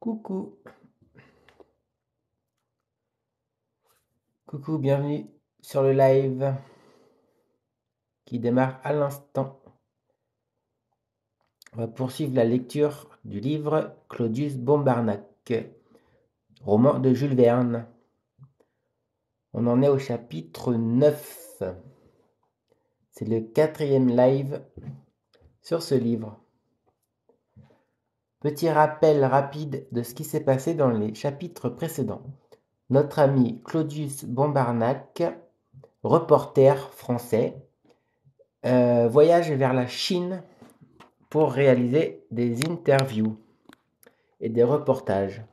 Coucou, coucou, bienvenue sur le live qui démarre à l'instant. On va poursuivre la lecture du livre Claudius Bombarnac, roman de Jules Verne. On en est au chapitre 9. C'est le 4e live sur ce livre. Petit rappel rapide de ce qui s'est passé dans les chapitres précédents. Notre ami Claudius Bombarnac, reporter français, voyage vers la Chine pour réaliser des interviews et des reportages.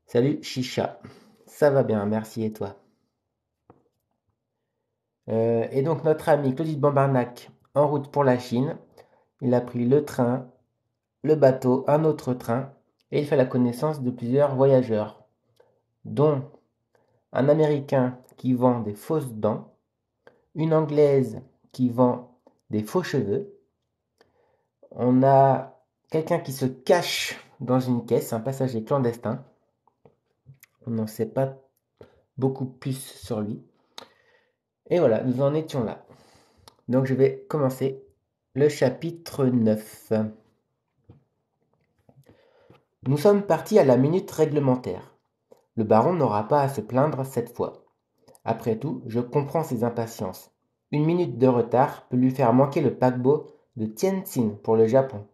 Salut Chicha, ça va bien, merci et toi? Et donc notre ami Claudius Bombarnac en route pour la Chine, il a pris le train, le bateau, un autre train, et il fait la connaissance de plusieurs voyageurs, dont un Américain qui vend des fausses dents, une Anglaise qui vend des faux cheveux, on a quelqu'un qui se cache dans une caisse, un passager clandestin, on n'en sait pas beaucoup plus sur lui. Et voilà, nous en étions là. Donc je vais commencer le chapitre 9. Nous sommes partis à la minute réglementaire. Le baron n'aura pas à se plaindre cette fois. Après tout, je comprends ses impatiences. Une minute de retard peut lui faire manquer le paquebot de Tientsin pour le Japon.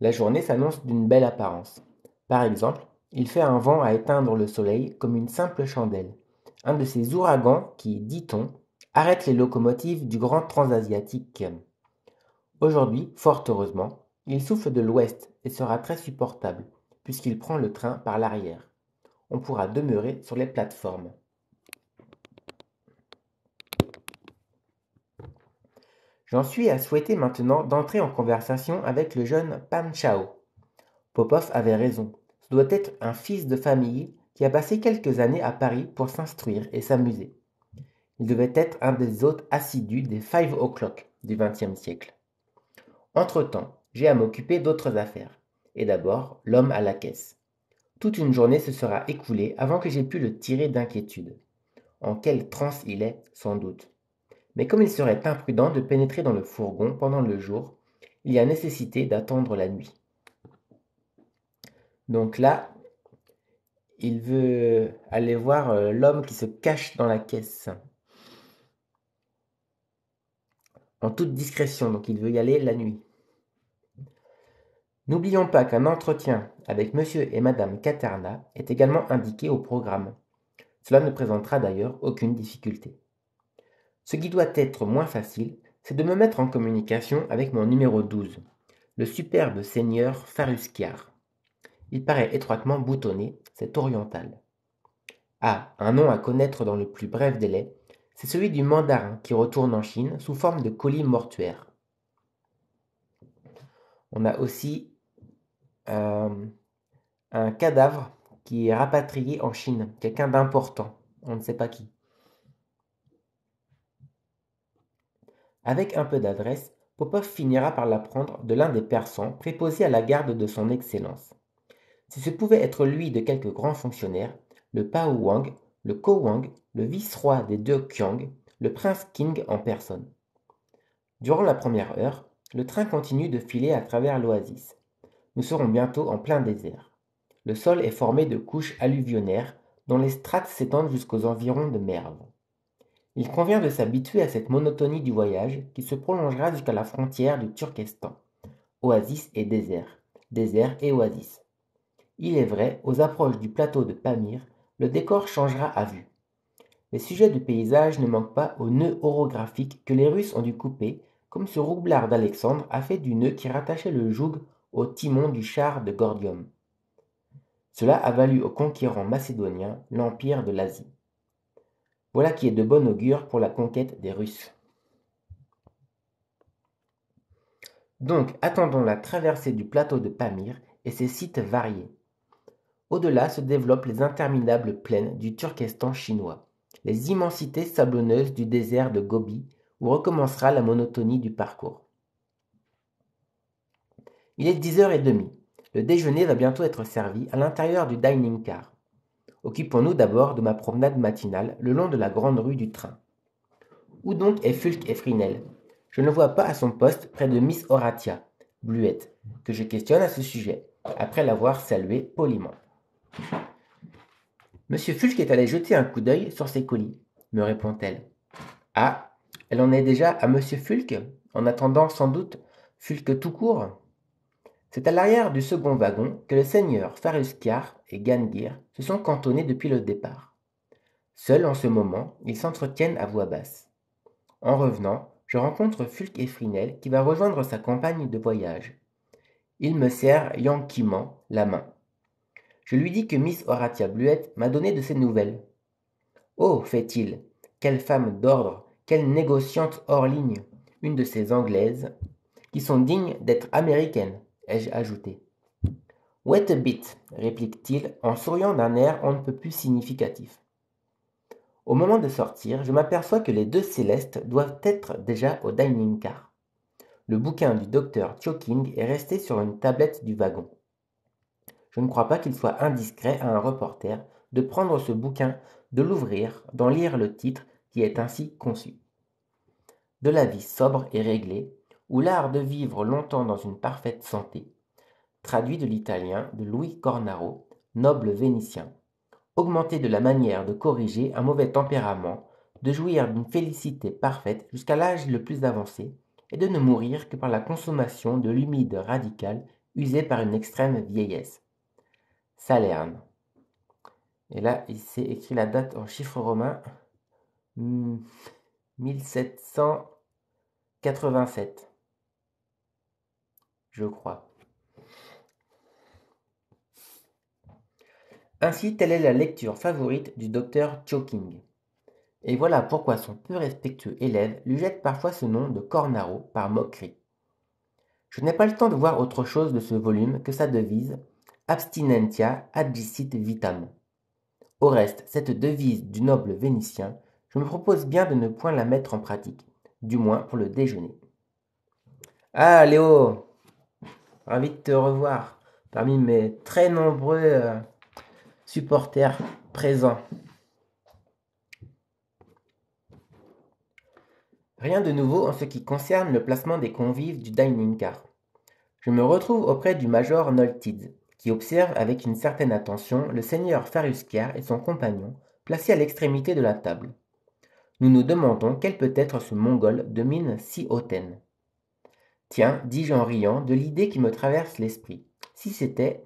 La journée s'annonce d'une belle apparence. Par exemple, il fait un vent à éteindre le soleil comme une simple chandelle. Un de ces ouragans qui, dit-on, arrête les locomotives du grand transasiatique. Aujourd'hui, fort heureusement, il souffle de l'ouest et sera très supportable, puisqu'il prend le train par l'arrière. On pourra demeurer sur les plateformes. J'en suis à souhaiter maintenant d'entrer en conversation avec le jeune Pan Chao. Popov avait raison. Ce doit être un fils de famille qui a passé quelques années à Paris pour s'instruire et s'amuser. Il devait être un des hôtes assidus des 5 o'clock du XXe siècle. Entre-temps, j'ai à m'occuper d'autres affaires. Et d'abord, l'homme à la caisse. Toute une journée se sera écoulée avant que j'aie pu le tirer d'inquiétude. En quelle transe il est, sans doute. Mais comme il serait imprudent de pénétrer dans le fourgon pendant le jour, il y a nécessité d'attendre la nuit. Donc là, il veut aller voir l'homme qui se cache dans la caisse. En toute discrétion, donc il veut y aller la nuit. N'oublions pas qu'un entretien avec monsieur et madame Caterna est également indiqué au programme. Cela ne présentera d'ailleurs aucune difficulté. Ce qui doit être moins facile, c'est de me mettre en communication avec mon numéro 12, le superbe seigneur Farusquiar. Il paraît étroitement boutonné, c'est oriental. Ah, un nom à connaître dans le plus bref délai, c'est celui du mandarin qui retourne en Chine sous forme de colis mortuaire. On a aussi un cadavre qui est rapatrié en Chine, quelqu'un d'important, on ne sait pas qui. Avec un peu d'adresse, Popov finira par l'apprendre de l'un des persans préposés à la garde de son Excellence. Si ce pouvait être lui de quelque grand fonctionnaire, le Pao Wang, le Ko Wang, le vice-roi des deux Qiang, le prince Qing en personne. Durant la première heure, le train continue de filer à travers l'oasis. Nous serons bientôt en plein désert. Le sol est formé de couches alluvionnaires dont les strates s'étendent jusqu'aux environs de Merv. Il convient de s'habituer à cette monotonie du voyage qui se prolongera jusqu'à la frontière du Turkestan. Oasis et désert, désert et oasis. Il est vrai, aux approches du plateau de Pamir, le décor changera à vue. Les sujets du paysage ne manquent pas au nœud orographique que les Russes ont dû couper, comme ce roublard d'Alexandre a fait du nœud qui rattachait le joug au timon du char de Gordium. Cela a valu aux conquérants macédoniens l'empire de l'Asie. Voilà qui est de bon augure pour la conquête des Russes. Donc attendons la traversée du plateau de Pamir et ses sites variés. Au-delà se développent les interminables plaines du Turkestan chinois, les immensités sablonneuses du désert de Gobi, où recommencera la monotonie du parcours. Il est 10h30. Le déjeuner va bientôt être servi à l'intérieur du dining car. Occupons-nous d'abord de ma promenade matinale le long de la grande rue du train. Où donc est Fulk et Frinel? Je ne vois pas à son poste près de Miss Horatia, Bluette, que je questionne à ce sujet, après l'avoir salué poliment. Monsieur Fulk est allé jeter un coup d'œil sur ses colis, me répond-elle. Ah, elle en est déjà à Monsieur Fulk, en attendant sans doute Fulk tout court. C'est à l'arrière du second wagon que le seigneur Faruscar et Gangir se sont cantonnés depuis le départ. Seuls en ce moment, ils s'entretiennent à voix basse. En revenant, je rencontre Fulk et Frinel qui va rejoindre sa compagne de voyage. Il me serre yanquiment la main. Je lui dis que Miss Horatia Bluette m'a donné de ses nouvelles. Oh, fait-il, quelle femme d'ordre, quelle négociante hors ligne, une de ces Anglaises, qui sont dignes d'être américaines, ai-je ajouté. Wait a bit, réplique-t-il en souriant d'un air on ne peut plus significatif. Au moment de sortir, je m'aperçois que les deux célestes doivent être déjà au dining car. Le bouquin du docteur Choking est resté sur une tablette du wagon. Je ne crois pas qu'il soit indiscret à un reporter de prendre ce bouquin, de l'ouvrir, d'en lire le titre qui est ainsi conçu. De la vie sobre et réglée, ou l'art de vivre longtemps dans une parfaite santé, traduit de l'italien de Louis Cornaro, noble vénitien, augmenté de la manière de corriger un mauvais tempérament, de jouir d'une félicité parfaite jusqu'à l'âge le plus avancé, et de ne mourir que par la consommation de l'humide radical usé par une extrême vieillesse. Salerne. Et là, il s'est écrit la date en chiffres romains, 1787, je crois. Ainsi, telle est la lecture favorite du docteur Choking. Et voilà pourquoi son peu respectueux élève lui jette parfois ce nom de Cornaro par moquerie. Je n'ai pas le temps de voir autre chose de ce volume que sa devise Abstinentia adjicit vitam. Au reste, cette devise du noble Vénitien, je me propose bien de ne point la mettre en pratique, du moins pour le déjeuner. Ah, Léo, ravi de te revoir parmi mes très nombreux supporters présents. Rien de nouveau en ce qui concerne le placement des convives du dining car. Je me retrouve auprès du major Noltid, qui observe avec une certaine attention le seigneur Faruscar et son compagnon, placés à l'extrémité de la table. Nous nous demandons quel peut être ce Mongol de mine si hautaine. Tiens, dis-je en riant de l'idée qui me traverse l'esprit. Si c'était...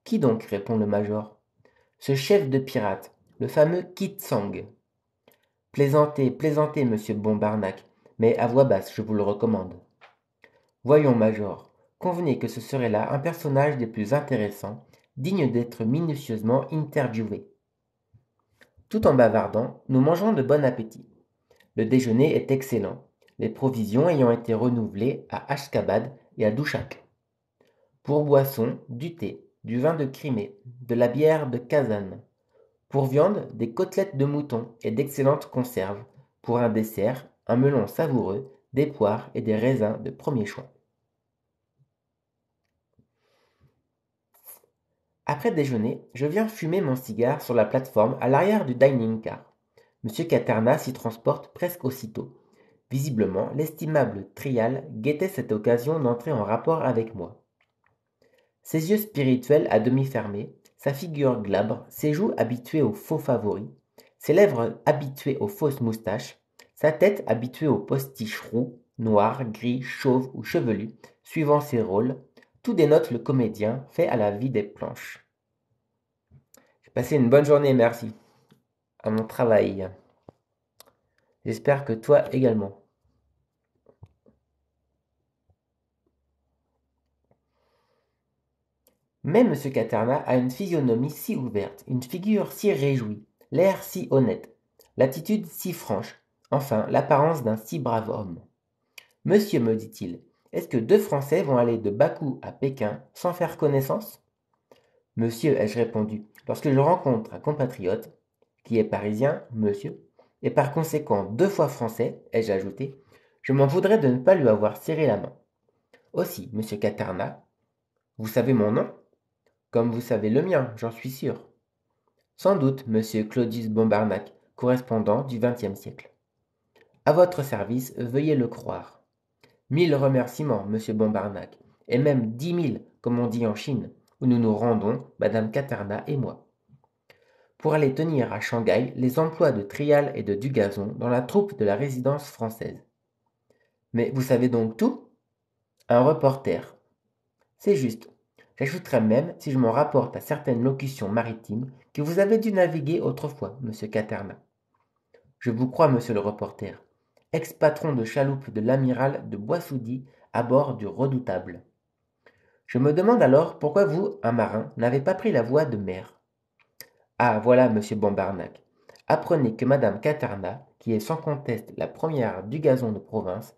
Qui donc répond le major. Ce chef de pirates, le fameux Kitsang. Plaisantez, plaisantez, monsieur Bombarnac, mais à voix basse, je vous le recommande. Voyons, major, convenez que ce serait là un personnage des plus intéressants, digne d'être minutieusement interviewé. Tout en bavardant, nous mangeons de bon appétit. Le déjeuner est excellent, les provisions ayant été renouvelées à Ashkabad et à Douchak. Pour boisson, du thé, du vin de Crimée, de la bière de Kazan. Pour viande, des côtelettes de mouton et d'excellentes conserves. Pour un dessert, un melon savoureux, des poires et des raisins de premier choix. Après déjeuner, je viens fumer mon cigare sur la plateforme à l'arrière du dining car. Monsieur Caterna s'y transporte presque aussitôt. Visiblement, l'estimable Trial guettait cette occasion d'entrer en rapport avec moi. Ses yeux spirituels à demi fermés, sa figure glabre, ses joues habituées aux faux favoris, ses lèvres habituées aux fausses moustaches, sa tête habituée aux postiches roux, noirs, gris, chauves ou chevelus, suivant ses rôles, tout dénote le comédien fait à la vie des planches. J'ai passé une bonne journée, merci, à mon travail. J'espère que toi également. Mais M. Caterna a une physionomie si ouverte, une figure si réjouie, l'air si honnête, l'attitude si franche, enfin l'apparence d'un si brave homme. Monsieur, me dit-il, est-ce que deux Français vont aller de Bakou à Pékin sans faire connaissance? Monsieur, ai-je répondu, lorsque je rencontre un compatriote, qui est parisien, monsieur, et par conséquent 2 fois français, ai-je ajouté, je m'en voudrais de ne pas lui avoir serré la main. Aussi, monsieur Caterna, vous savez mon nom? Comme vous savez le mien, j'en suis sûr. Sans doute, monsieur Claudius Bombarnac, correspondant du XXe siècle. À votre service, veuillez le croire. 1000 remerciements, monsieur Bombarnac, et même 10 000, comme on dit en Chine, où nous nous rendons, madame Caterna et moi, pour aller tenir à Shanghai les emplois de Trial et de Dugazon dans la troupe de la résidence française. Mais vous savez donc tout? Un reporter. C'est juste. J'ajouterais même, si je m'en rapporte à certaines locutions maritimes, que vous avez dû naviguer autrefois, monsieur Caterna. Je vous crois, monsieur le reporter. Ex-patron de chaloupe de l'amiral de Boissoudi à bord du Redoutable. Je me demande alors pourquoi vous, un marin, n'avez pas pris la voie de mer. Ah, voilà, monsieur Bombarnac. Apprenez que madame Caterna, qui est sans conteste la première du gazon de province,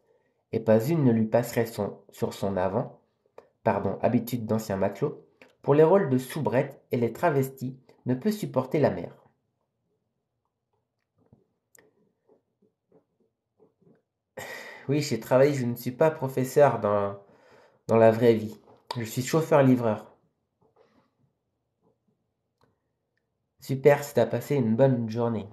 et pas une ne lui passerait sur son avant, habitude d'ancien matelot, pour les rôles de soubrette et les travestis, ne peut supporter la mer. Oui, j'ai travaillé, je ne suis pas professeur dans la vraie vie. Je suis chauffeur-livreur. Super, si t'as passé une bonne journée.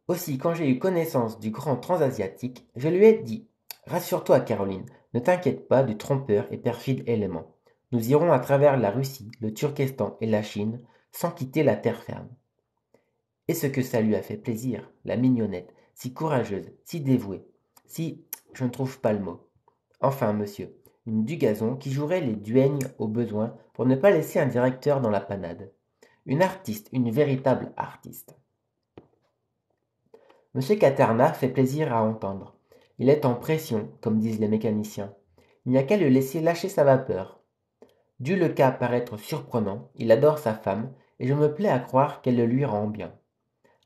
Aussi, quand j'ai eu connaissance du grand transasiatique, je lui ai dit: Rassure-toi, Caroline, ne t'inquiète pas du trompeur et perfide élément. Nous irons à travers la Russie, le Turkestan et la Chine, sans quitter la terre ferme. Et ce que ça lui a fait plaisir, la mignonnette, si courageuse, si dévouée, si... je ne trouve pas le mot. Enfin, monsieur, une Dugazon qui jouerait les duègnes au besoin pour ne pas laisser un directeur dans la panade. Une artiste, une véritable artiste. Monsieur Caterna fait plaisir à entendre. Il est en pression, comme disent les mécaniciens. Il n'y a qu'à le laisser lâcher sa vapeur. Dû le cas paraître surprenant, il adore sa femme, et je me plais à croire qu'elle le lui rend bien.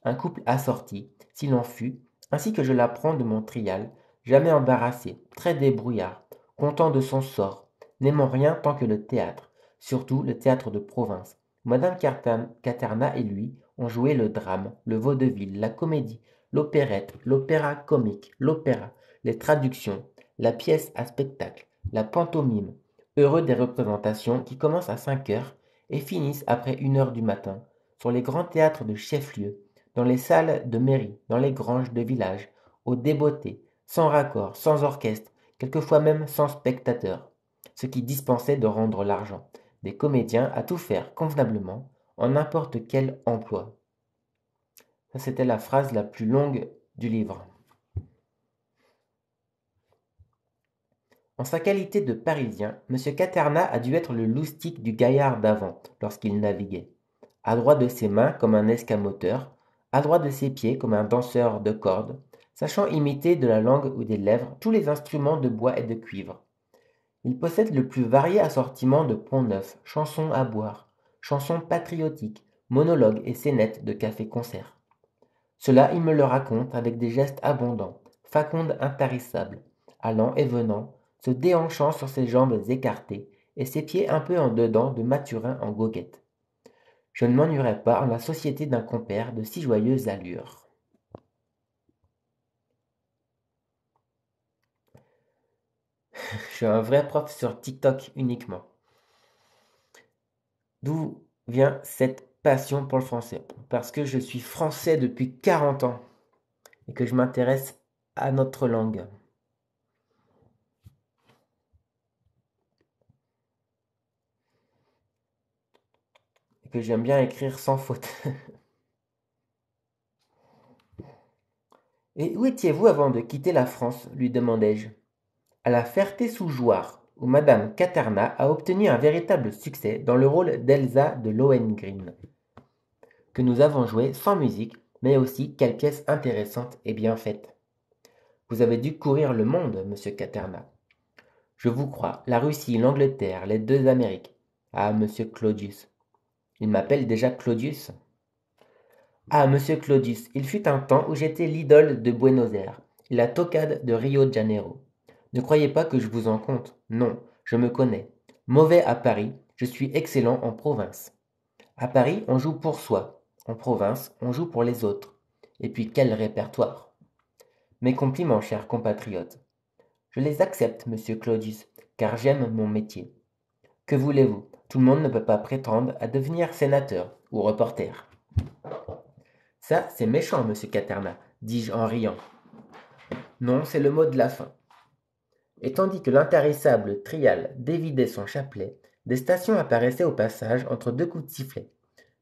Un couple assorti, s'il en fut, ainsi que je l'apprends de mon trial, jamais embarrassé, très débrouillard, content de son sort, n'aimant rien tant que le théâtre, surtout le théâtre de province. Madame Caterna et lui ont joué le drame, le vaudeville, la comédie, l'opérette, l'opéra comique, l'opéra, les traductions, la pièce à spectacle, la pantomime, heureux des représentations qui commencent à 5 heures et finissent après 1 heure du matin, sur les grands théâtres de chef-lieu, dans les salles de mairie, dans les granges de village, au débeauté, sans raccord, sans orchestre, quelquefois même sans spectateurs, ce qui dispensait de rendre l'argent des comédiens à tout faire convenablement, en n'importe quel emploi. Ça, c'était la phrase la plus longue du livre. En sa qualité de Parisien, M. Caterna a dû être le loustic du gaillard d'avant lorsqu'il naviguait. Adroit de ses mains comme un escamoteur, adroit de ses pieds comme un danseur de cordes, sachant imiter de la langue ou des lèvres tous les instruments de bois et de cuivre. Il possède le plus varié assortiment de ponts-neufs, chansons à boire, chansons patriotiques, monologues et scénettes de café-concert. Cela, il me le raconte avec des gestes abondants, faconde intarissable, allant et venant, se déhanchant sur ses jambes écartées et ses pieds un peu en dedans de Mathurin en goguette. Je ne m'ennuierais pas en la société d'un compère de si joyeuse allure. Je suis un vrai prof sur TikTok uniquement. D'où vient cette passion pour le français? Parce que je suis français depuis 40 ans et que je m'intéresse à notre langue. Et que j'aime bien écrire sans faute. Et où étiez-vous avant de quitter la France? Lui demandai-je. À la Ferté-sous-Jouarre, où madame Caterna a obtenu un véritable succès dans le rôle d'Elsa de Lohengrin, que nous avons joué sans musique, mais aussi quelle pièce intéressante et bien faite. Vous avez dû courir le monde, monsieur Caterna. Je vous crois, la Russie, l'Angleterre, les 2 Amériques. Ah, monsieur Claudius. Il m'appelle déjà Claudius. Ah, monsieur Claudius, il fut un temps où j'étais l'idole de Buenos Aires et la toquade de Rio de Janeiro. Ne croyez pas que je vous en compte. Non, je me connais. Mauvais à Paris, je suis excellent en province. À Paris, on joue pour soi. En province, on joue pour les autres. Et puis quel répertoire! Mes compliments, cher compatriote. Je les accepte, monsieur Claudius, car j'aime mon métier. Que voulez-vous? Tout le monde ne peut pas prétendre à devenir sénateur ou reporter. Ça, c'est méchant, monsieur Caterna, dis-je en riant. Non, c'est le mot de la fin. Et tandis que l'intarissable Trial dévidait son chapelet, des stations apparaissaient au passage entre deux coups de sifflet.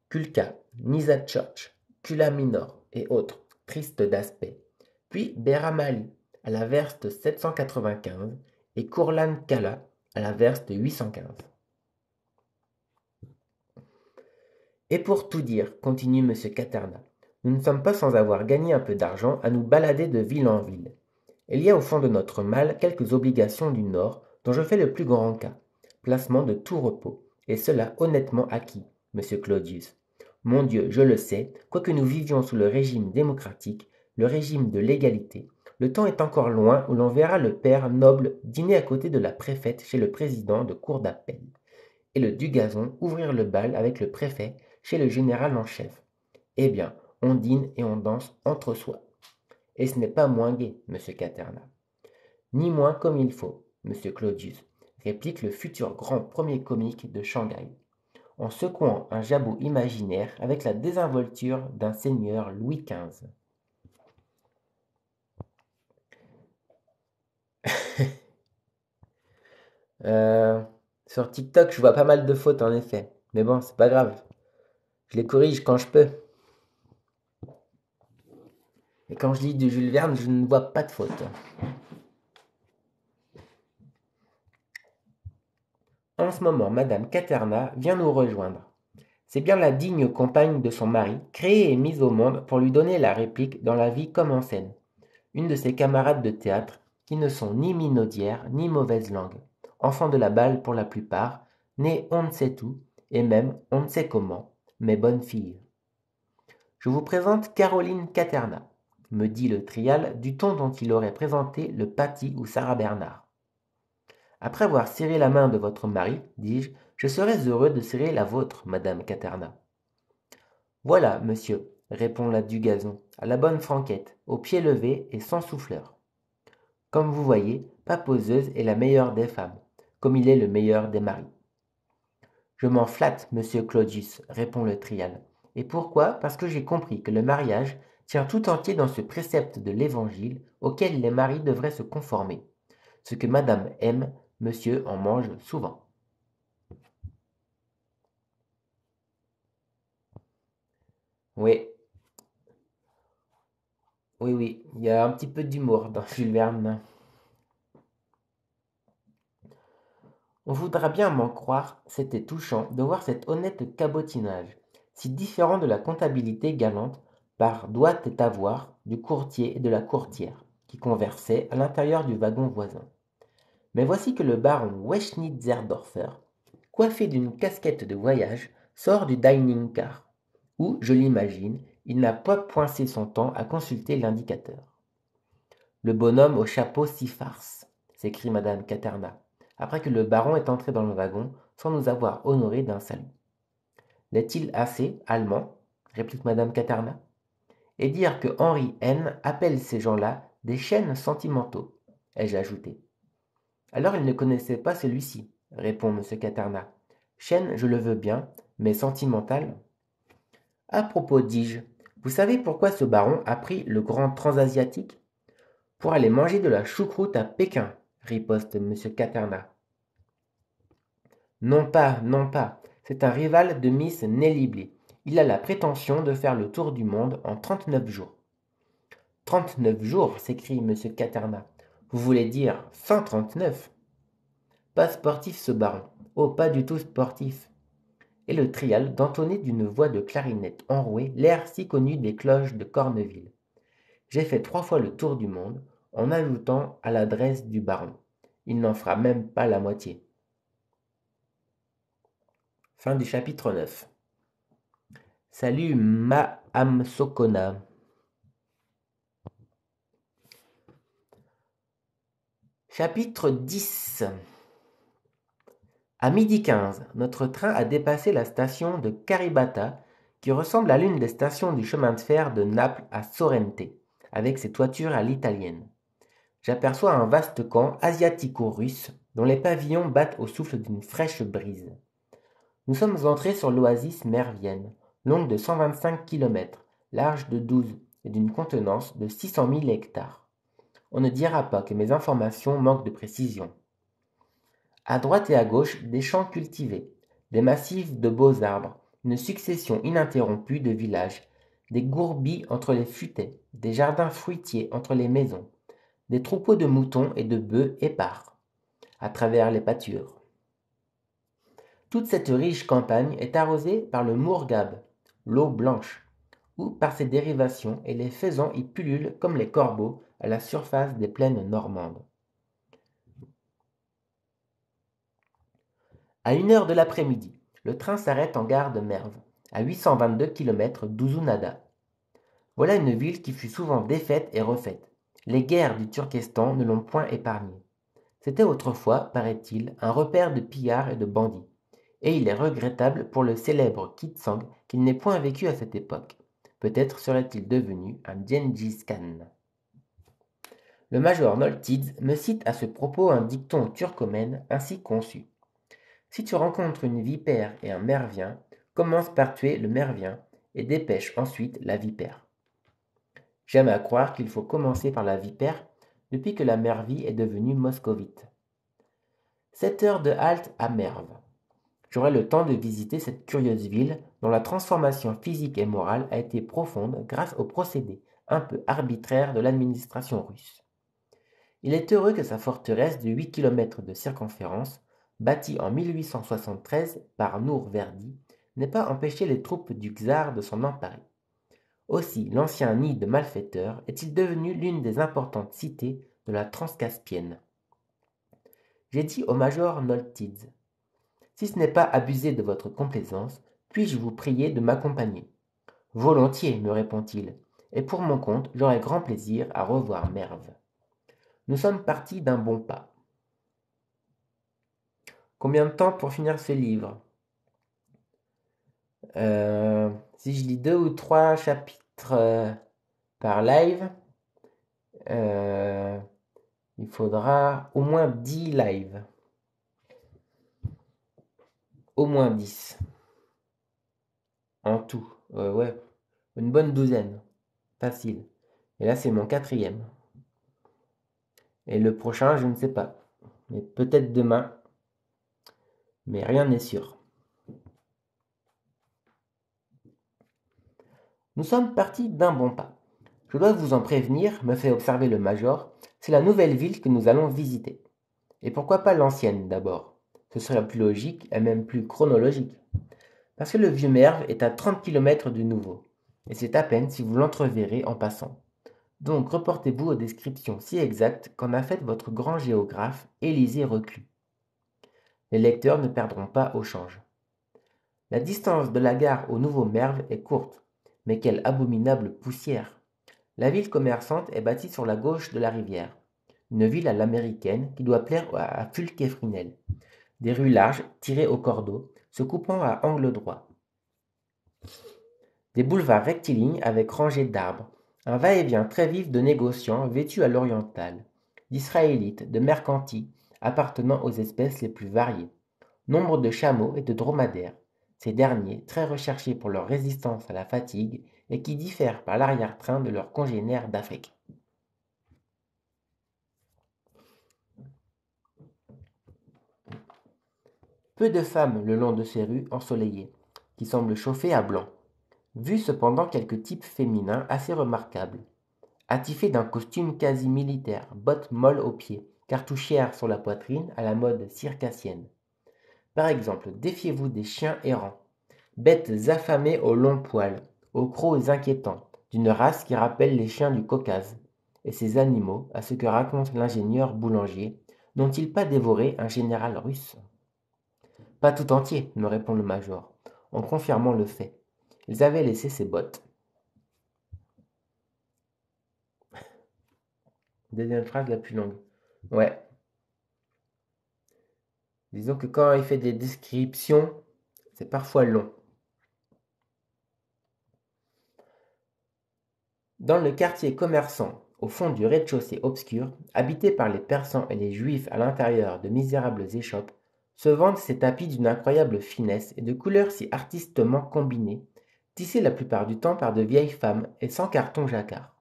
Kulka, Nisa Church, Kula Minor et autres, tristes d'aspect. Puis Beramali, à la verste 795, et Kurlan Kala, à la verste 815. Et pour tout dire, continue M. Caterna, nous ne sommes pas sans avoir gagné un peu d'argent à nous balader de ville en ville. Il y a au fond de notre mal quelques obligations du Nord dont je fais le plus grand cas. Placement de tout repos, et cela honnêtement acquis, monsieur Claudius. Mon Dieu, je le sais, quoique nous vivions sous le régime démocratique, le régime de l'égalité, le temps est encore loin où l'on verra le père noble dîner à côté de la préfète chez le président de cour d'appel, et le Dugazon ouvrir le bal avec le préfet chez le général en chef. Eh bien, on dîne et on danse entre soi. Et ce n'est pas moins gai, monsieur Caterna. Ni moins comme il faut, monsieur Claudius, réplique le futur grand premier comique de Shanghai, en secouant un jabot imaginaire avec la désinvolture d'un seigneur Louis XV. Euh, Sur TikTok, je vois pas mal de fautes en effet. Mais bon, c'est pas grave. Je les corrige quand je peux. Et quand je lis du Jules Verne, je ne vois pas de fautes. En ce moment, Madame Caterna vient nous rejoindre. C'est bien la digne compagne de son mari, créée et mise au monde pour lui donner la réplique dans la vie comme en scène. Une de ses camarades de théâtre, qui ne sont ni minaudières ni mauvaise langue, enfants de la balle pour la plupart, nés on ne sait où, et même on ne sait comment, mais bonnes filles. Je vous présente Caroline Caterna, me dit le Trial du ton dont il aurait présenté le Paty ou Sarah Bernard. Après avoir serré la main de votre mari, dis-je, je serais heureux de serrer la vôtre, madame Caterna. Voilà, monsieur, répond la Dugazon, à la bonne franquette, au pied levé et sans souffleur. Comme vous voyez, Paposeuse est la meilleure des femmes, comme il est le meilleur des maris. Je m'en flatte, monsieur Claudius, répond le Trial. Et pourquoi? Parce que j'ai compris que le mariage tient tout entier dans ce précepte de l'Évangile auquel les maris devraient se conformer. Ce que madame aime, monsieur en mange souvent. Oui, oui, il y a un petit peu d'humour dans Jules Verne. On voudra bien m'en croire, c'était touchant de voir cet honnête cabotinage, si différent de la comptabilité galante, par doigt et avoir, du courtier et de la courtière, qui conversaient à l'intérieur du wagon voisin. Mais voici que le baron Weschnitzerdorfer, coiffé d'une casquette de voyage, sort du dining-car, où, je l'imagine, il n'a pas poincé son temps à consulter l'indicateur. Le bonhomme au chapeau si farce, s'écrie madame Caterna, après que le baron est entré dans le wagon sans nous avoir honorés d'un salut. L'est-il assez allemand? Réplique madame Caterna. Et dire que Henri N. appelle ces gens-là des chênes sentimentaux, ai-je ajouté. Alors il ne connaissait pas celui-ci, répond monsieur Caterna. Chêne, je le veux bien, mais sentimental. À propos, dis-je, vous savez pourquoi ce baron a pris le grand transasiatique? Pour aller manger de la choucroute à Pékin, riposte M. Caterna. Non pas, non pas, c'est un rival de Miss Nelly. Il a la prétention de faire le tour du monde en 39 jours. 39 jours, s'écrie M. Caterna. Vous voulez dire 139? Pas sportif ce baron. Oh, pas du tout sportif. Et le Trial d'entonner d'une voix de clarinette enrouée l'air si connu des cloches de Corneville. J'ai fait 3 fois le tour du monde, en ajoutant à l'adresse du baron. Il n'en fera même pas la moitié. Fin du chapitre 9. Salut Maham Sokona. Chapitre 10. À midi 15, notre train a dépassé la station de Caribata, qui ressemble à l'une des stations du chemin de fer de Naples à Sorrente, avec ses toitures à l'italienne. J'aperçois un vaste camp asiatico-russe, dont les pavillons battent au souffle d'une fraîche brise. Nous sommes entrés sur l'oasis mervienne, longue de 125 kilomètres, large de 12 et d'une contenance de 600 000 hectares. On ne dira pas que mes informations manquent de précision. À droite et à gauche, des champs cultivés, des massifs de beaux arbres, une succession ininterrompue de villages, des gourbies entre les futaies, des jardins fruitiers entre les maisons, des troupeaux de moutons et de bœufs épars à travers les pâtures. Toute cette riche campagne est arrosée par le Mourghab, l'eau blanche, ou par ses dérivations, et les faisans y pullulent comme les corbeaux à la surface des plaines normandes. À 1 heure de l'après-midi, le train s'arrête en gare de Merv, à 822 km d'Uzunada. Voilà une ville qui fut souvent défaite et refaite. Les guerres du Turkestan ne l'ont point épargnée. C'était autrefois, paraît-il, un repère de pillards et de bandits. Et il est regrettable pour le célèbre Kitsang qu'il n'ait point vécu à cette époque. Peut-être serait-il devenu un Gengis Khan. Le major Noltids me cite à ce propos un dicton turcomène ainsi conçu. Si tu rencontres une vipère et un mervien, commence par tuer le mervien et dépêche ensuite la vipère. J'aime à croire qu'il faut commencer par la vipère depuis que la mervie est devenue moscovite. 7 heures de halte à Merv. J'aurai le temps de visiter cette curieuse ville dont la transformation physique et morale a été profonde grâce aux procédés un peu arbitraires de l'administration russe. Il est heureux que sa forteresse de 8 km de circonférence, bâtie en 1873 par Nour-Verdi, n'ait pas empêché les troupes du czar de s'en emparer. Aussi l'ancien nid de malfaiteurs est-il devenu l'une des importantes cités de la Transcaspienne. J'ai dit au major Noltids: si ce n'est pas abuser de votre complaisance, puis-je vous prier de m'accompagner? Volontiers, me répond-il, et pour mon compte, j'aurai grand plaisir à revoir Merv. Nous sommes partis d'un bon pas. Combien de temps pour finir ce livre? Si je lis 2 ou 3 chapitres par live, il faudra au moins 10 lives. Au moins 10. En tout. Ouais, une bonne douzaine. Facile. Et là, c'est mon 4e. Et le prochain, je ne sais pas. Mais peut-être demain. Mais rien n'est sûr. Nous sommes partis d'un bon pas. Je dois vous en prévenir, me fait observer le major, c'est la nouvelle ville que nous allons visiter. Et pourquoi pas l'ancienne d'abord? Ce serait plus logique et même plus chronologique. Parce que le vieux Merv est à 30 km du nouveau. Et c'est à peine si vous l'entreverrez en passant. Donc reportez-vous aux descriptions si exactes qu'en a faites votre grand géographe Élisée Reclus. Les lecteurs ne perdront pas au change. La distance de la gare au nouveau Merv est courte, mais quelle abominable poussière! La ville commerçante est bâtie sur la gauche de la rivière, une ville à l'américaine qui doit plaire à Fulke-Frinel. Des rues larges, tirées au cordeau, se coupant à angle droit. Des boulevards rectilignes avec rangées d'arbres, un va-et-vient très vif de négociants vêtus à l'orientale, d'israélites, de mercantis, appartenant aux espèces les plus variées. Nombre de chameaux et de dromadaires, ces derniers très recherchés pour leur résistance à la fatigue et qui diffèrent par l'arrière-train de leurs congénères d'Afrique. Peu de femmes le long de ces rues ensoleillées, qui semblent chauffer à blanc. Vu cependant quelques types féminins assez remarquables, attifés d'un costume quasi militaire, bottes molles aux pieds, cartouchières sur la poitrine à la mode circassienne. Par exemple, défiez-vous des chiens errants, bêtes affamées aux longs poils, aux crocs inquiétants, d'une race qui rappelle les chiens du Caucase. Et ces animaux, à ce que raconte l'ingénieur boulanger, n'ont-ils pas dévoré un général russe? Pas tout entier, me répond le major, en confirmant le fait. Ils avaient laissé ses bottes. Deuxième phrase la plus longue. Ouais. Disons que quand il fait des descriptions, c'est parfois long. Dans le quartier commerçant, au fond du rez-de-chaussée obscur, habité par les Persans et les Juifs à l'intérieur de misérables échoppes, se vendent ces tapis d'une incroyable finesse et de couleurs si artistement combinées, tissés la plupart du temps par de vieilles femmes et sans carton jacquard.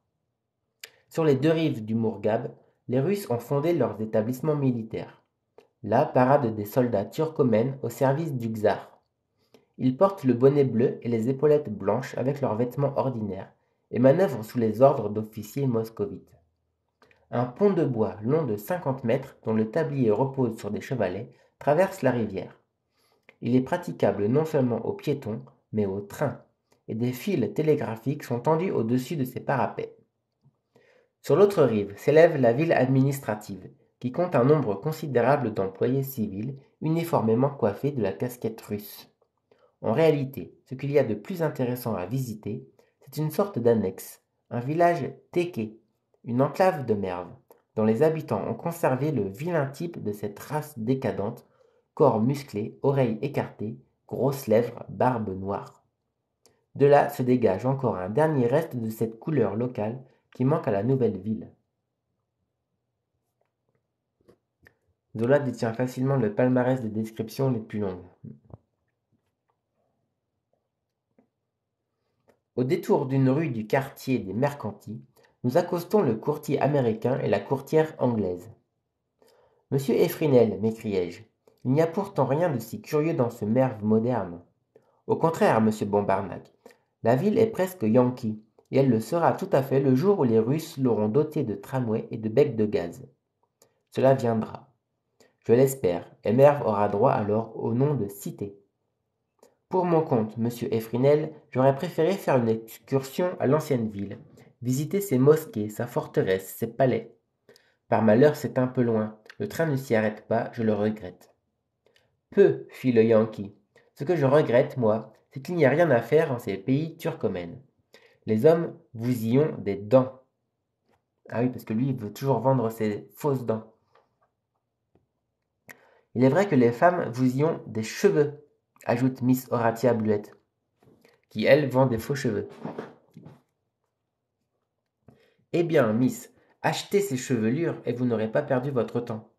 Sur les deux rives du Mourghab, les Russes ont fondé leurs établissements militaires. Là paradent des soldats turcomènes au service du czar. Ils portent le bonnet bleu et les épaulettes blanches avec leurs vêtements ordinaires et manœuvrent sous les ordres d'officiers moscovites. Un pont de bois long de 50 mètres dont le tablier repose sur des chevalets traverse la rivière. Il est praticable non seulement aux piétons, mais aux trains, et des fils télégraphiques sont tendus au-dessus de ces parapets. Sur l'autre rive s'élève la ville administrative, qui compte un nombre considérable d'employés civils uniformément coiffés de la casquette russe. En réalité, ce qu'il y a de plus intéressant à visiter, c'est une sorte d'annexe, un village téké, une enclave de Merv, dont les habitants ont conservé le vilain type de cette race décadente, corps musclé, oreilles écartées, grosses lèvres, barbe noire. De là se dégage encore un dernier reste de cette couleur locale qui manque à la nouvelle ville. Zola détient facilement le palmarès des descriptions les plus longues. Au détour d'une rue du quartier des Mercantis, nous accostons le courtier américain et la courtière anglaise. Monsieur Effrinel, m'écriai-je, il n'y a pourtant rien de si curieux dans ce Merv moderne. Au contraire, monsieur Bombarnac, la ville est presque yankee, et elle le sera tout à fait le jour où les Russes l'auront dotée de tramways et de becs de gaz. Cela viendra. Je l'espère, et Merv aura droit alors au nom de cité. Pour mon compte, monsieur Effrinel, j'aurais préféré faire une excursion à l'ancienne ville, visiter ses mosquées, sa forteresse, ses palais. Par malheur, c'est un peu loin, le train ne s'y arrête pas, je le regrette. Peu, fit le Yankee. Ce que je regrette, moi, c'est qu'il n'y a rien à faire en ces pays turcomènes. Les hommes vous y ont des dents. Ah oui, parce que lui, il veut toujours vendre ses fausses dents. Il est vrai que les femmes vous y ont des cheveux, ajoute Miss Horatia Bluette, qui, elle, vend des faux cheveux. Eh bien, Miss, achetez ces chevelures et vous n'aurez pas perdu votre temps.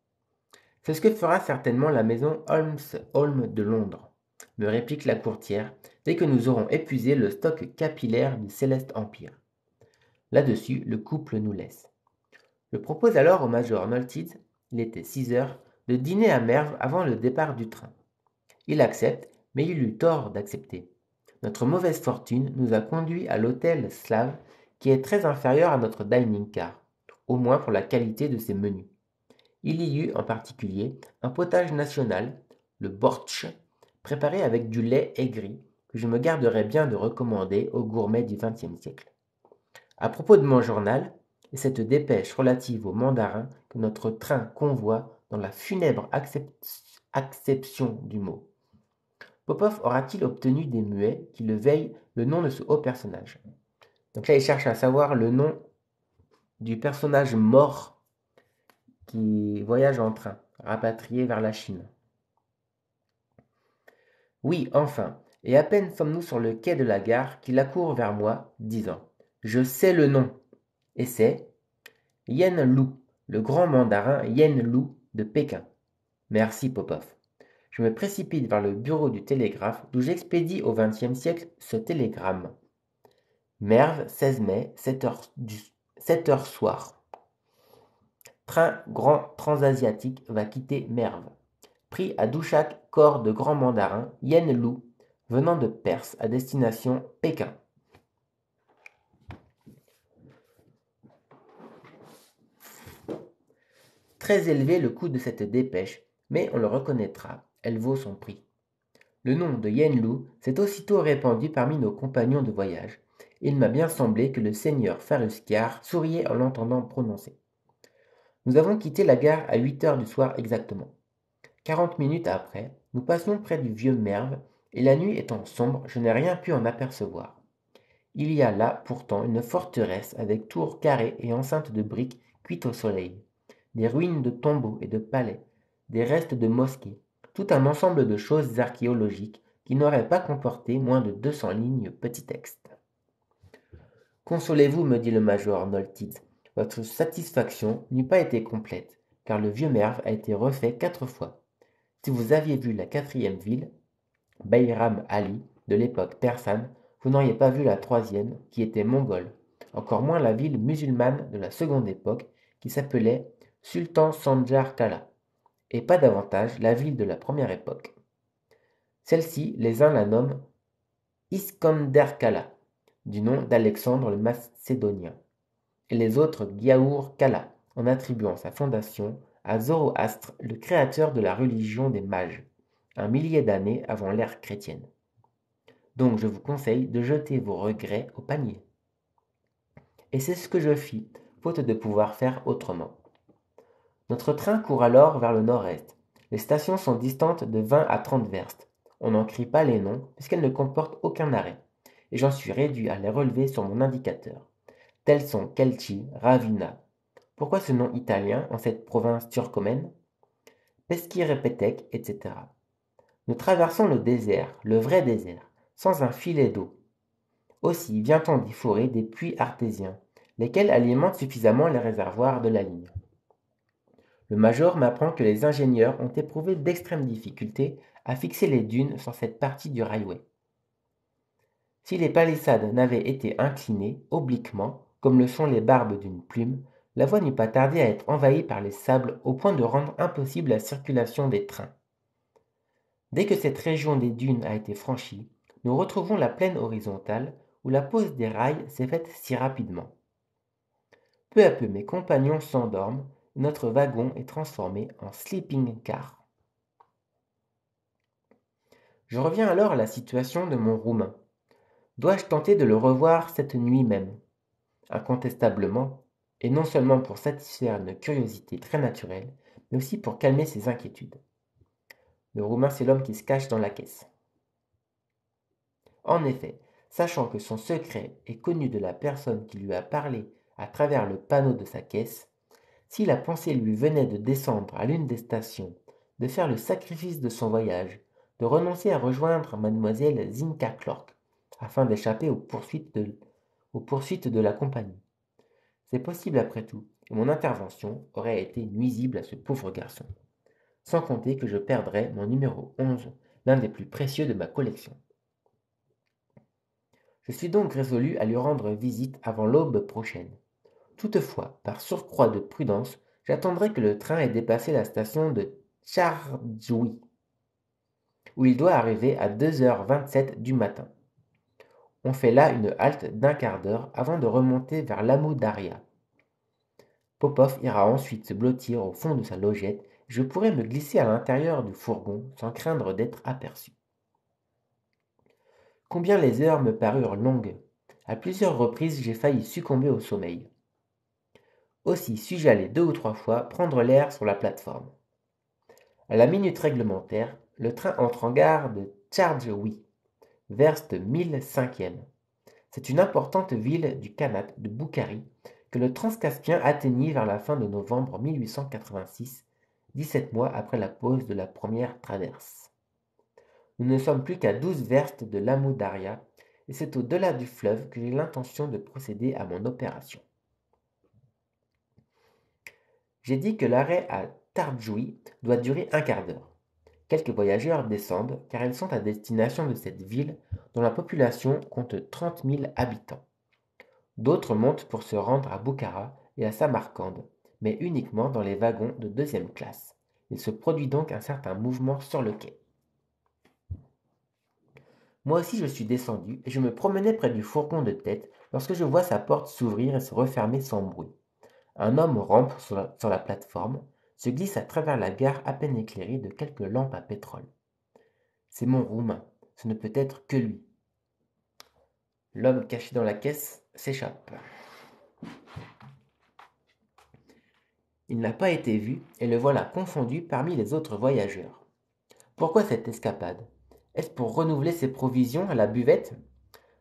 C'est ce que fera certainement la maison Holmes de Londres, me réplique la courtière, dès que nous aurons épuisé le stock capillaire du Céleste Empire. Là-dessus, le couple nous laisse. Je propose alors au major Noltids, il était 6 heures, de dîner à Merv avant le départ du train. Il accepte, mais il eut tort d'accepter. Notre mauvaise fortune nous a conduits à l'hôtel Slave, qui est très inférieur à notre dining car, au moins pour la qualité de ses menus. Il y eut en particulier un potage national, le bortsch, préparé avec du lait aigri, que je me garderais bien de recommander aux gourmets du XXe siècle. À propos de mon journal, et cette dépêche relative au mandarin que notre train convoie dans la funèbre acception du mot. Popov aura-t-il obtenu des muets qui le veillent le nom de ce haut personnage? Donc là, il cherche à savoir le nom du personnage mort qui voyage en train, rapatrié vers la Chine. Oui, enfin, et à peine sommes-nous sur le quai de la gare qu'il accourt vers moi, disant « Je sais le nom !» Et c'est Yen Lu, le grand mandarin Yen Lu de Pékin. Merci, Popov. Je me précipite vers le bureau du télégraphe d'où j'expédie au XXe siècle ce télégramme. Merv, 16 mai, 7h soir. Train grand transasiatique va quitter Merv. Pris à Douchak, corps de grand mandarin Yen Lu, venant de Perse à destination Pékin. Très élevé le coût de cette dépêche, mais on le reconnaîtra, elle vaut son prix. Le nom de Yen Lu s'est aussitôt répandu parmi nos compagnons de voyage. Il m'a bien semblé que le seigneur Farusquiar souriait en l'entendant prononcer. Nous avons quitté la gare à 8 heures du soir exactement. 40 minutes après, nous passions près du vieux Merv, et la nuit étant sombre, je n'ai rien pu en apercevoir. Il y a là pourtant une forteresse avec tours carrées et enceintes de briques cuites au soleil, des ruines de tombeaux et de palais, des restes de mosquées, tout un ensemble de choses archéologiques qui n'auraient pas comporté moins de 200 lignes petit texte. Consolez-vous, me dit le major Noltids, votre satisfaction n'eût pas été complète, car le vieux Merv a été refait 4 fois. Si vous aviez vu la 4e ville, Bayram Ali, de l'époque persane, vous n'auriez pas vu la 3e, qui était mongole, encore moins la ville musulmane de la seconde époque, qui s'appelait Sultan Sanjar Kala, et pas davantage la ville de la première époque. Celle-ci, les uns la nomment Iskander Kala, du nom d'Alexandre le Macédonien, et les autres Giaour Kala, en attribuant sa fondation à Zoroastre, le créateur de la religion des mages, un millier d'années avant l'ère chrétienne. Donc je vous conseille de jeter vos regrets au panier. Et c'est ce que je fis, faute de pouvoir faire autrement. Notre train court alors vers le nord-est. Les stations sont distantes de 20 à 30 verstes. On n'en crie pas les noms, puisqu'elles ne comportent aucun arrêt, et j'en suis réduit à les relever sur mon indicateur. Tels sont Kelchi, Ravina. Pourquoi ce nom italien en cette province turcomène? Peschirepetek, etc. Nous traversons le désert, le vrai désert, sans un filet d'eau. Aussi vient-on d'y forer des puits artésiens, lesquels alimentent suffisamment les réservoirs de la ligne. Le major m'apprend que les ingénieurs ont éprouvé d'extrêmes difficultés à fixer les dunes sur cette partie du railway. Si les palissades n'avaient été inclinées obliquement, comme le sont les barbes d'une plume, la voie n'eût pas tardé à être envahie par les sables au point de rendre impossible la circulation des trains. Dès que cette région des dunes a été franchie, nous retrouvons la plaine horizontale où la pose des rails s'est faite si rapidement. Peu à peu, mes compagnons s'endorment et notre wagon est transformé en sleeping car. Je reviens alors à la situation de mon roumain. Dois-je tenter de le revoir cette nuit même? Incontestablement, et non seulement pour satisfaire une curiosité très naturelle, mais aussi pour calmer ses inquiétudes. Le roumain, c'est l'homme qui se cache dans la caisse. En effet, sachant que son secret est connu de la personne qui lui a parlé à travers le panneau de sa caisse, si la pensée lui venait de descendre à l'une des stations, de faire le sacrifice de son voyage, de renoncer à rejoindre mademoiselle Zinka Klork, afin d'échapper aux poursuites de la compagnie. C'est possible après tout, et mon intervention aurait été nuisible à ce pauvre garçon. Sans compter que je perdrais mon numéro 11, l'un des plus précieux de ma collection. Je suis donc résolu à lui rendre visite avant l'aube prochaine. Toutefois, par surcroît de prudence, j'attendrai que le train ait dépassé la station de Tcharjoui, où il doit arriver à 2h27 du matin. On fait là une halte d'un quart d'heure avant de remonter vers l'Amou Daria. Popov ira ensuite se blottir au fond de sa logette et je pourrai me glisser à l'intérieur du fourgon sans craindre d'être aperçu. Combien les heures me parurent longues. À plusieurs reprises, j'ai failli succomber au sommeil. Aussi suis-je allé 2 ou 3 fois prendre l'air sur la plateforme. À la minute réglementaire, le train entre en gare de Tcharjoui, verste 1005e. C'est une importante ville du Khanat de Boukharie que le Transcaspien atteignit vers la fin de novembre 1886, 17 mois après la pose de la première traverse. Nous ne sommes plus qu'à 12 verstes de l'Amou Daria, et c'est au-delà du fleuve que j'ai l'intention de procéder à mon opération. J'ai dit que l'arrêt à Tardjoui doit durer un quart d'heure. Quelques voyageurs descendent car ils sont à destination de cette ville dont la population compte 30 000 habitants. D'autres montent pour se rendre à Bukhara et à Samarcande, mais uniquement dans les wagons de deuxième classe. Il se produit donc un certain mouvement sur le quai. Moi aussi je suis descendu et je me promenais près du fourgon de tête lorsque je vois sa porte s'ouvrir et se refermer sans bruit. Un homme rampe sur la plateforme, se glisse à travers la gare à peine éclairée de quelques lampes à pétrole. C'est mon roumain, ce ne peut être que lui. L'homme caché dans la caisse s'échappe. Il n'a pas été vu et le voilà confondu parmi les autres voyageurs. Pourquoi cette escapade? Est-ce pour renouveler ses provisions à la buvette?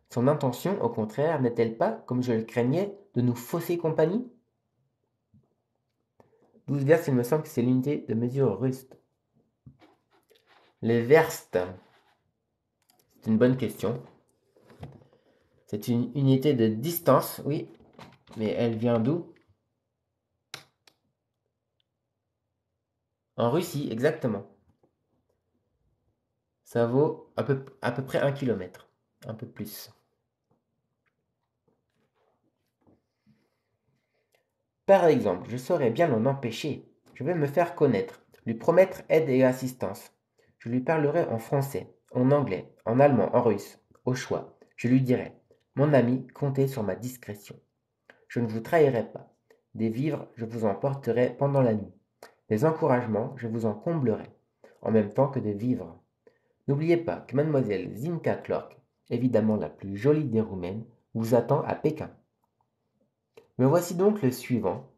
Son intention, au contraire, n'est-elle pas, comme je le craignais, de nous fausser compagnie? 12 verstes, il me semble que c'est l'unité de mesure russe. Les verstes, c'est une bonne question. C'est une unité de distance, oui, mais elle vient d'où? En Russie, exactement. Ça vaut à peu près 1 kilomètre. Un peu plus. Par exemple, je saurais bien l'en empêcher. Je vais me faire connaître, lui promettre aide et assistance. Je lui parlerai en français, en anglais, en allemand, en russe, au choix. Je lui dirai, mon ami, comptez sur ma discrétion. Je ne vous trahirai pas. Des vivres, je vous en porterai pendant la nuit. Des encouragements, je vous en comblerai, en même temps que des vivres. N'oubliez pas que mademoiselle Zinka Clark, évidemment la plus jolie des Roumaines, vous attend à Pékin. Me voici donc le suivant,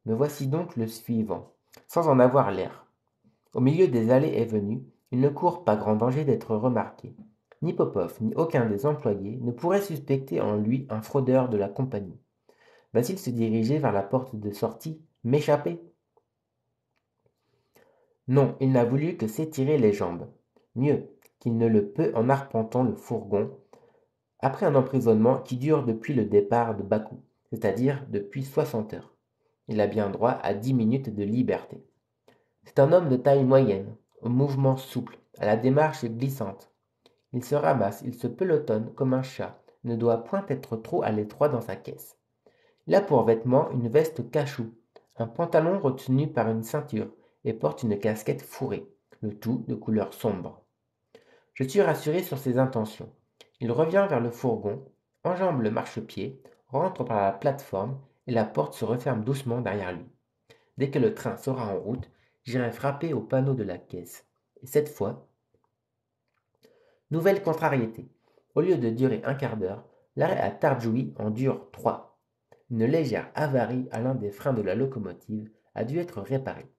Me voici donc le suivant, sans en avoir l'air. Au milieu des allées et venues, il ne court pas grand danger d'être remarqué. Ni Popov, ni aucun des employés ne pourrait suspecter en lui un fraudeur de la compagnie. Va-t-il se diriger vers la porte de sortie, m'échapper? Non, il n'a voulu que s'étirer les jambes. Mieux qu'il ne le peut en arpentant le fourgon, après un emprisonnement qui dure depuis le départ de Bakou, c'est-à-dire depuis 60 heures. Il a bien droit à 10 minutes de liberté. C'est un homme de taille moyenne, aux mouvements souples, à la démarche glissante. Il se ramasse, il se pelotonne comme un chat, ne doit point être trop à l'étroit dans sa caisse. Il a pour vêtement une veste cachou, un pantalon retenu par une ceinture, et porte une casquette fourrée, le tout de couleur sombre. Je suis rassuré sur ses intentions. Il revient vers le fourgon, enjambe le marchepied, rentre par la plateforme, et la porte se referme doucement derrière lui. Dès que le train sera en route, j'irai frapper au panneau de la caisse. Et cette fois, nouvelle contrariété. Au lieu de durer un quart d'heure, l'arrêt à Tardjoui en dure 3. Une légère avarie à l'un des freins de la locomotive a dû être réparée.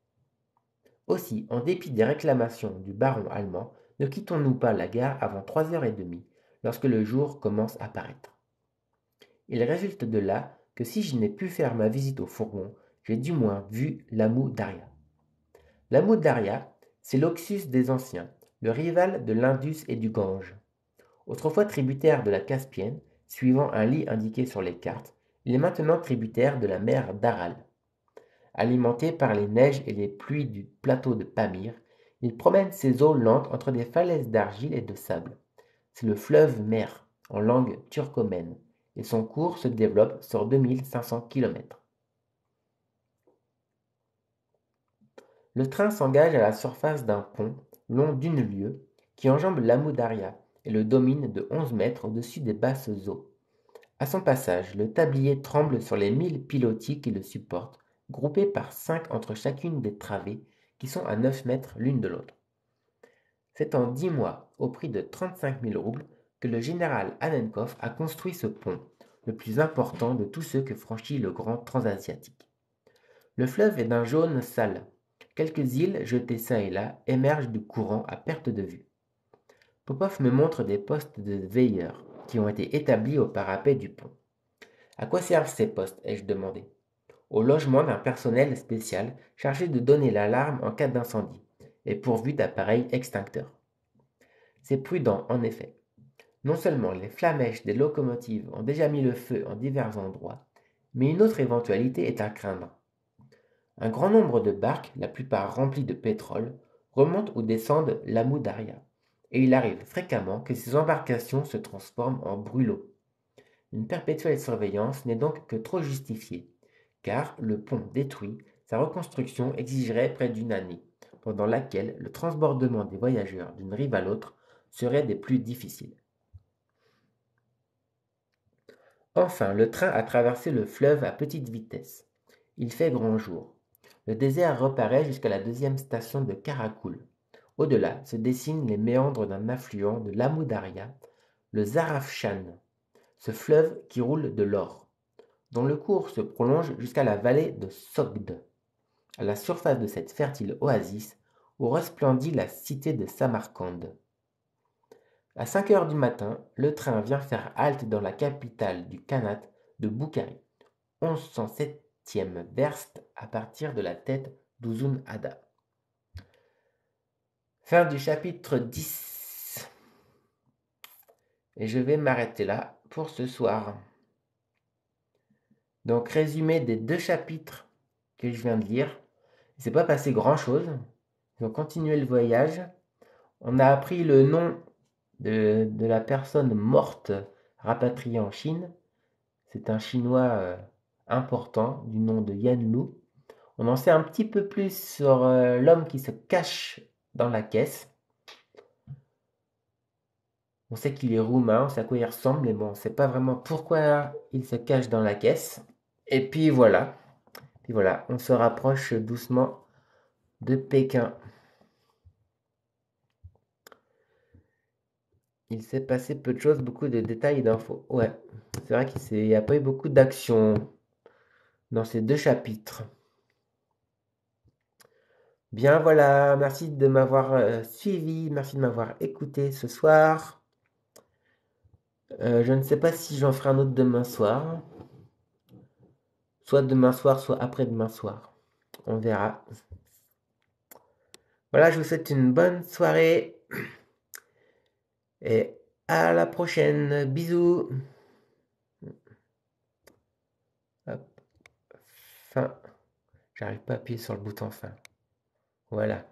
Aussi, en dépit des réclamations du baron allemand, ne quittons-nous pas la gare avant 3h30, lorsque le jour commence à paraître. Il résulte de là que si je n'ai pu faire ma visite au fourgon, j'ai du moins vu l'Amou Daria. L'Amou Daria, c'est l'Oxus des anciens, le rival de l'Indus et du Gange. Autrefois tributaire de la Caspienne, suivant un lit indiqué sur les cartes, il est maintenant tributaire de la mer d'Aral. Alimenté par les neiges et les pluies du plateau de Pamir, il promène ses eaux lentes entre des falaises d'argile et de sable. C'est le fleuve Mer, en langue turcomène, et son cours se développe sur 2500 km. Le train s'engage à la surface d'un pont, long d'une lieue, qui enjambe l'Amou Daria et le domine de 11 mètres au-dessus des basses eaux. À son passage, le tablier tremble sur les 1000 pilotis qui le supportent, groupés par 5 entre chacune des travées, qui sont à 9 mètres l'une de l'autre. C'est en 10 mois, au prix de 35 000 roubles, que le général Annenkov a construit ce pont, le plus important de tous ceux que franchit le grand transasiatique. Le fleuve est d'un jaune sale. Quelques îles, jetées çà et là, émergent du courant à perte de vue. Popov me montre des postes de veilleurs qui ont été établis au parapet du pont. À quoi servent ces postes, ai-je demandé. Au logement d'un personnel spécial chargé de donner l'alarme en cas d'incendie et pourvu d'appareils extincteurs. C'est prudent, en effet. Non seulement les flamèches des locomotives ont déjà mis le feu en divers endroits, mais une autre éventualité est à craindre. Un grand nombre de barques, la plupart remplies de pétrole, remontent ou descendent l'Amou Daria, et il arrive fréquemment que ces embarcations se transforment en brûlots. Une perpétuelle surveillance n'est donc que trop justifiée, car, le pont détruit, sa reconstruction exigerait près d'une année, pendant laquelle le transbordement des voyageurs d'une rive à l'autre serait des plus difficiles. Enfin, le train a traversé le fleuve à petite vitesse. Il fait grand jour. Le désert reparaît jusqu'à la deuxième station de Karakoul. Au-delà se dessinent les méandres d'un affluent de l'Amou Daria, le Zarafshan, ce fleuve qui roule de l'or, dont le cours se prolonge jusqu'à la vallée de Sogd, à la surface de cette fertile oasis où resplendit la cité de Samarcande. À 5 heures du matin, le train vient faire halte dans la capitale du Khanat de Boukhari, 1107e verste à partir de la tête d'Uzun Ada. Fin du chapitre 10. Et je vais m'arrêter là pour ce soir. Donc, résumé des 2 chapitres que je viens de lire. Il s'est pas passé grand-chose. Ils ont continué le voyage. On a appris le nom de la personne morte rapatriée en Chine. C'est un Chinois important du nom de Yan Lu. On en sait un petit peu plus sur l'homme qui se cache dans la caisse. On sait qu'il est roumain, on sait à quoi il ressemble, mais bon, on ne sait pas vraiment pourquoi il se cache dans la caisse. Et puis voilà. Puis voilà, on se rapproche doucement de Pékin. Il s'est passé peu de choses, beaucoup de détails et d'infos. Ouais, c'est vrai qu'il n'y a pas eu beaucoup d'action dans ces deux chapitres. Bien voilà, merci de m'avoir suivi, merci de m'avoir écouté ce soir. Je ne sais pas si j'en ferai un autre demain soir. Soit demain soir, soit après-demain soir. On verra. Voilà, je vous souhaite une bonne soirée. Et à la prochaine. Bisous. Hop. Fin. J'arrive pas à appuyer sur le bouton fin. Voilà.